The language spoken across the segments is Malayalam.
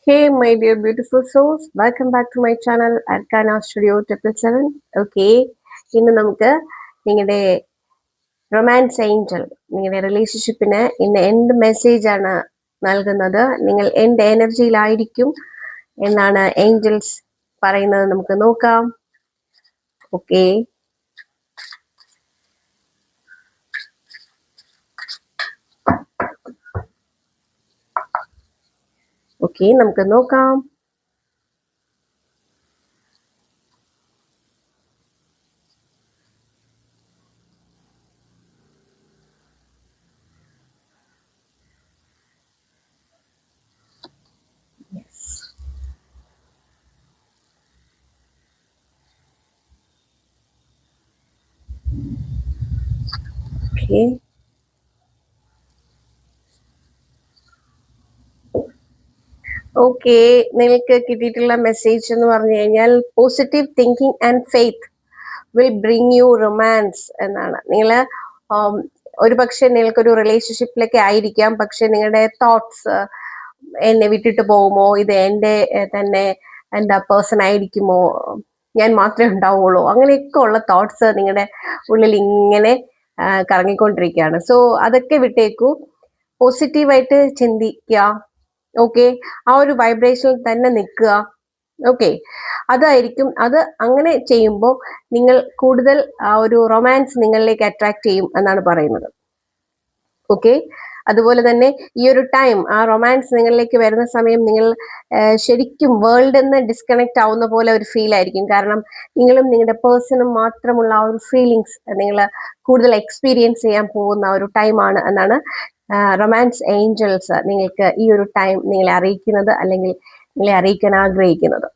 Hey, my dear beautiful souls, welcome back to my channel Arcana Studio 777. Okay, ഇന്ന് നമുക്ക് നിങ്ങളുടെ റൊമാൻസ് ഏഞ്ചൽ നിങ്ങളുടെ റിലേഷൻഷിപ്പിന് ഇന്ന് എന്ത് മെസ്സേജ് ആണ് നൽകുന്നത്, നിങ്ങൾ എന്ത് എനർജിയിലായിരിക്കും എന്നാണ് ഏഞ്ചൽസ് പറയുന്നത്, നമുക്ക് നോക്കാം. ഓക്കെ, നമുക്ക് നോക്കാം. ഓക്കെ, ഓക്കെ, നിങ്ങൾക്ക് കിട്ടിയിട്ടുള്ള മെസ്സേജ് എന്ന് പറഞ്ഞു കഴിഞ്ഞാൽ positive thinking and faith will bring you romance എന്നാണ്. നിങ്ങൾ ഒരു പക്ഷെ നിങ്ങൾക്കൊരു റിലേഷൻഷിപ്പിലൊക്കെ ആയിരിക്കാം, പക്ഷെ നിങ്ങളുടെ തോട്ട്സ് എന്നെ വിട്ടിട്ട് പോകുമോ, ഇത് എൻ്റെ തന്നെ എന്താ പേഴ്സൺ ആയിരിക്കുമോ, ഞാൻ മാത്രമേ ഉണ്ടാവുള്ളൂ, അങ്ങനെയൊക്കെ ഉള്ള തോട്ട്സ് നിങ്ങളുടെ ഉള്ളിൽ ഇങ്ങനെ കറങ്ങിക്കൊണ്ടിരിക്കുകയാണ്. സോ അതൊക്കെ വിട്ടേക്കൂ, പോസിറ്റീവായിട്ട് ചിന്തിക്കുക. ഓക്കെ, ആ ഒരു വൈബ്രേഷനിൽ തന്നെ നിൽക്കുക. ഓക്കെ, അതായിരിക്കും അത്. അങ്ങനെ ചെയ്യുമ്പോൾ നിങ്ങൾ കൂടുതൽ ആ ഒരു റൊമാൻസ് നിങ്ങളിലേക്ക് അട്രാക്ട് ചെയ്യും എന്നാണ് പറയുന്നത്. ഓക്കെ, അതുപോലെ തന്നെ ഈ ഒരു ടൈം ആ റൊമാൻസ് നിങ്ങളിലേക്ക് വരുന്ന സമയം നിങ്ങൾ ശരിക്കും വേൾഡിൽ നിന്ന് ഡിസ്കണക്ട് ആവുന്ന പോലെ ഒരു ഫീൽ ആയിരിക്കും. കാരണം നിങ്ങളും നിങ്ങളുടെ പേഴ്സണും മാത്രമുള്ള ആ ഒരു ഫീലിങ്സ് നിങ്ങൾ കൂടുതൽ എക്സ്പീരിയൻസ് ചെയ്യാൻ പോകുന്ന ഒരു ടൈമാണ് എന്നാണ് റൊമാൻസ് ഏഞ്ചൽസ് നിങ്ങൾക്ക് ഈ ഒരു ടൈം നിങ്ങളെ അറിയിക്കുന്നത്, അല്ലെങ്കിൽ നിങ്ങളെ അറിയിക്കാൻ ആഗ്രഹിക്കുന്നത്.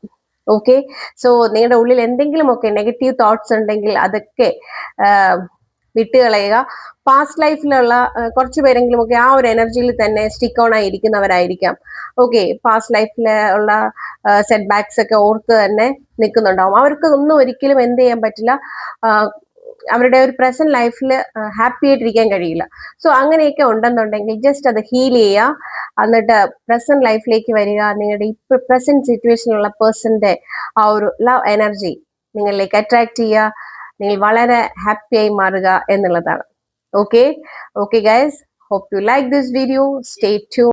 ഓക്കെ, സോ നിങ്ങളുടെ ഉള്ളിൽ എന്തെങ്കിലുമൊക്കെ നെഗറ്റീവ് തോട്ട്സ് ഉണ്ടെങ്കിൽ അതൊക്കെ വിട്ടുകളയുക. പാസ്റ്റ് ലൈഫിലുള്ള കുറച്ച് പേരെങ്കിലും ഒക്കെ ആ ഒരു എനർജിയിൽ തന്നെ സ്റ്റിക്ക് ഓൺ ആയിരിക്കുന്നവരായിരിക്കാം. ഓക്കെ, പാസ്റ്റ് ലൈഫിൽ ഉള്ള സെറ്റ് ബാക്സ് ഒക്കെ ഓർത്ത് തന്നെ നിൽക്കുന്നുണ്ടാവും. അവർക്ക് ഒന്നും ഒരിക്കലും എന്ത് ചെയ്യാൻ പറ്റില്ല, അവരുടെ ഒരു പ്രസന്റ് ലൈഫിൽ ഹാപ്പി ആയിട്ടിരിക്കാൻ കഴിയില്ല. സോ അങ്ങനെയൊക്കെ ഉണ്ടെന്നുണ്ടെങ്കിൽ ജസ്റ്റ് അത് ഹീൽ ചെയ്യുക, എന്നിട്ട് പ്രസന്റ് ലൈഫിലേക്ക് വരിക. നിങ്ങളുടെ ഇപ്പൊ പ്രസന്റ് സിറ്റുവേഷനിലുള്ള പേഴ്സന്റെ ആ ഒരു ലവ് എനർജി നിങ്ങളിലേക്ക് അട്രാക്ട് ചെയ്യുക, നിങ്ങൾ വളരെ ഹാപ്പിയായി മാറുക എന്നുള്ളതാണ്. Okay, guys, hope you like this video. Stay tuned.